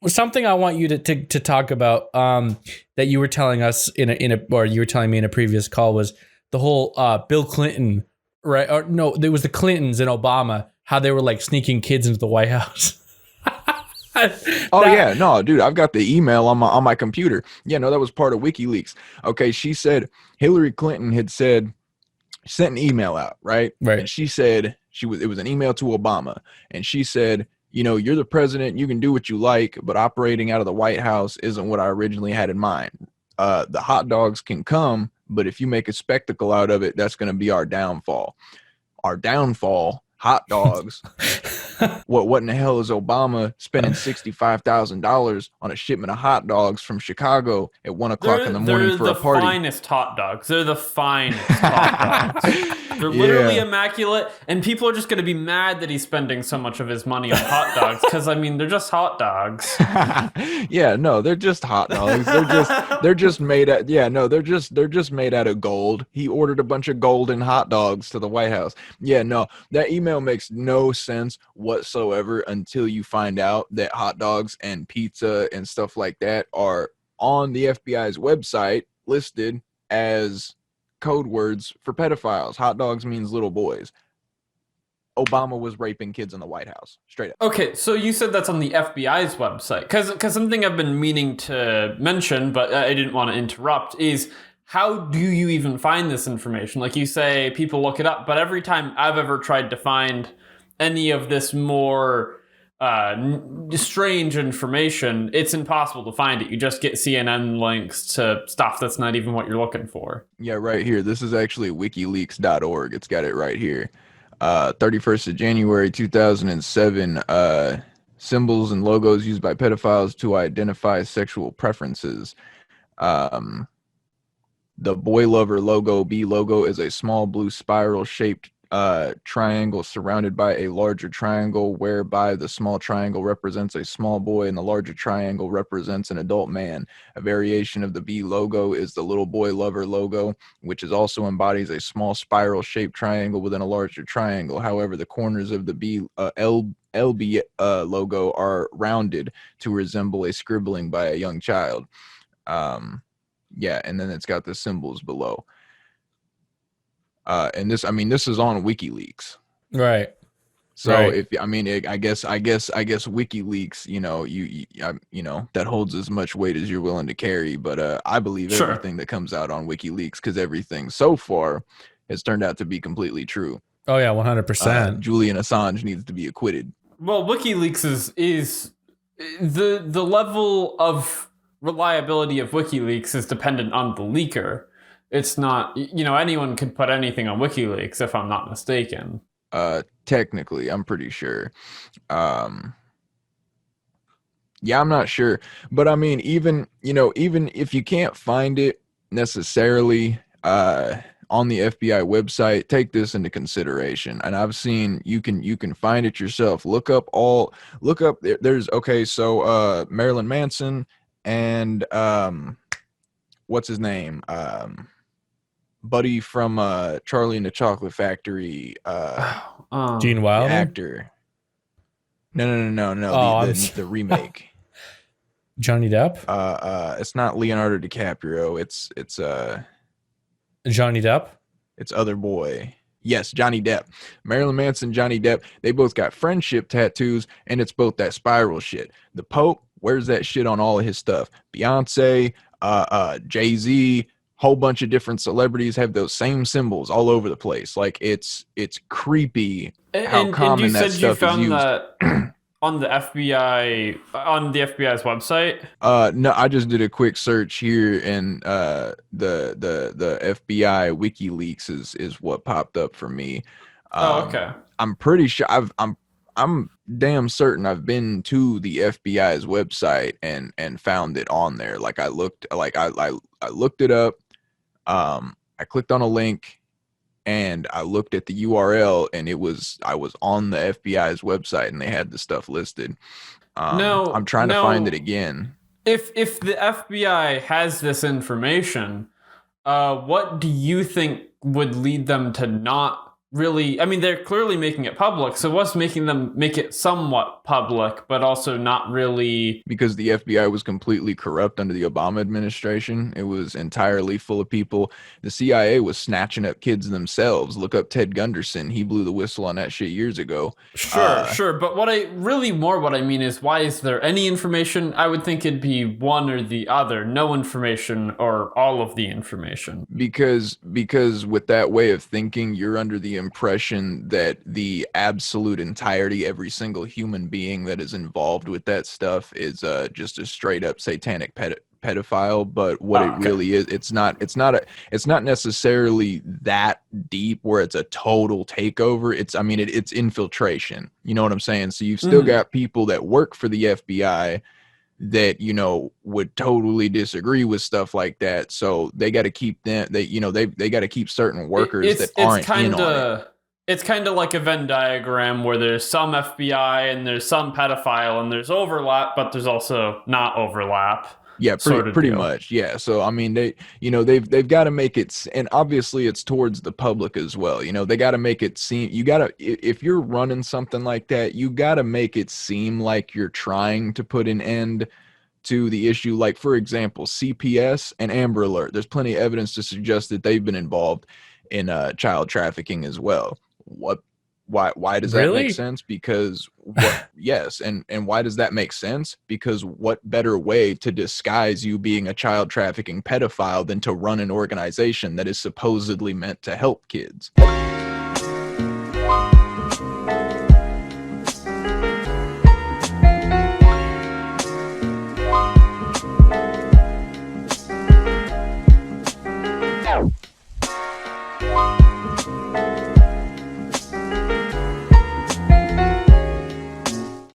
something I want you to talk about that you were telling us or you were telling me in a previous call was the whole Bill Clinton, right? Or no, there was the Clintons and Obama, how they were like sneaking kids into the White House. Oh yeah, no, dude, I've got the email on my computer. Yeah, no, that was part of WikiLeaks. Okay, she said Hillary Clinton had said sent an email out, right? Right. And she said it was an email to Obama, and she said, you're the president, you can do what you like, but operating out of the White House isn't what I originally had in mind. The hot dogs can come, but if you make a spectacle out of it, that's going to be our downfall. Our downfall, hot dogs. What in the hell is Obama spending $65,000 on a shipment of hot dogs from Chicago at 1 o'clock in the morning They're for the a party? finest hot dogs. They're the finest hot dogs. They're literally Yeah. immaculate, and people are just going to be mad that he's spending so much of his money on hot dogs because I mean they're just hot dogs. Yeah, no, they're just hot dogs. They're just made out. Yeah, no, they're just made out of gold. He ordered a bunch of golden hot dogs to the White House. Yeah, no, that email makes no sense whatsoever until you find out that hot dogs and pizza and stuff like that are on the FBI's website listed as code words for pedophiles. Hot dogs means little boys. Obama was raping kids in the White House. Straight up. Okay, so you said that's on the FBI's website. Because something I've been meaning to mention, but I didn't want to interrupt, is how do you even find this information? Like you say, people look it up, but every time I've ever tried to find any of this more strange information, it's impossible to find it. You just get CNN links to stuff that's not even what you're looking for. Yeah, right here. This is actually wikileaks.org. It's got it right here. 31st of January 2007, symbols and logos used by pedophiles to identify sexual preferences. The boy lover logo, B logo, is a small blue spiral shaped triangle surrounded by a larger triangle, whereby the small triangle represents a small boy and the larger triangle represents an adult man. A variation of the B logo is the little boy lover logo, which is also embodies a small spiral shaped triangle within a larger triangle. However, the corners of the LB logo are rounded to resemble a scribbling by a young child. Yeah, and then it's got the symbols below. And this is on WikiLeaks, Right. so right. I guess WikiLeaks, that holds as much weight as you're willing to carry. But I believe Sure. everything that comes out on WikiLeaks, because everything so far has turned out to be completely true. Oh yeah, 100%. Julian Assange needs to be acquitted. Well, WikiLeaks is the level of reliability of WikiLeaks is dependent on the leaker. It's not, anyone could put anything on WikiLeaks if I'm not mistaken. Technically, I'm pretty sure. Yeah, I'm not sure, but I mean, even if you can't find it necessarily on the FBI website, take this into consideration. And I've seen you can find it yourself. Look up there's so Marilyn Manson and what's his name? Buddy from Charlie and the Chocolate Factory, Gene Wilder, actor. No. Oh, the remake. Johnny Depp. It's not Leonardo DiCaprio. It's Johnny Depp. It's other boy. Yes, Johnny Depp. Marilyn Manson, Johnny Depp. They both got friendship tattoos, and it's both that spiral shit. The Pope wears that shit on all of his stuff. Beyonce, Jay-Z. Whole bunch of different celebrities have those same symbols all over the place. Like it's creepy how common that stuff is used. That on the FBI's website? No, I just did a quick search here, and the FBI WikiLeaks is what popped up for me. Okay. I'm pretty sure I'm damn certain I've been to the FBI's website and found it on there. Like I looked it up. I clicked on a link and I looked at the URL, and I was on the FBI's website and they had the stuff listed. I'm trying to find it again. If the FBI has this information, what do you think would lead them to not really, I mean, they're clearly making it public, so what's making them make it somewhat public, but also not really? Because the FBI was completely corrupt under the Obama administration. It was entirely full of people. The CIA was snatching up kids themselves. Look up Ted Gunderson. He blew the whistle on that shit years ago. Sure. But what I mean is, why is there any information? I would think it'd be one or the other, no information or all of the information. Because with that way of thinking, you're under the impression that the absolute entirety, every single human being that is involved with that stuff is just a straight up satanic pedophile. But what it really is, it's not necessarily that deep where it's a total takeover. It's infiltration. You know what I'm saying? So you've still got people that work for the FBI that, you know, would totally disagree with stuff like that. So they got to keep them, they got to keep certain workers that aren't in on it. It's kind of like a Venn diagram where there's some FBI and there's some pedophile and there's overlap, but there's also not overlap. Yeah, pretty much. Yeah. So I mean, they've got to make it, and obviously it's towards the public as well. You know, they got to make it seem, if you're running something like that, you got to make it seem like you're trying to put an end to the issue. Like, for example, CPS and Amber Alert. There's plenty of evidence to suggest that they've been involved in child trafficking as well. Why does that make sense? Because yes, and why does that make sense? Because what better way to disguise you being a child trafficking pedophile than to run an organization that is supposedly meant to help kids?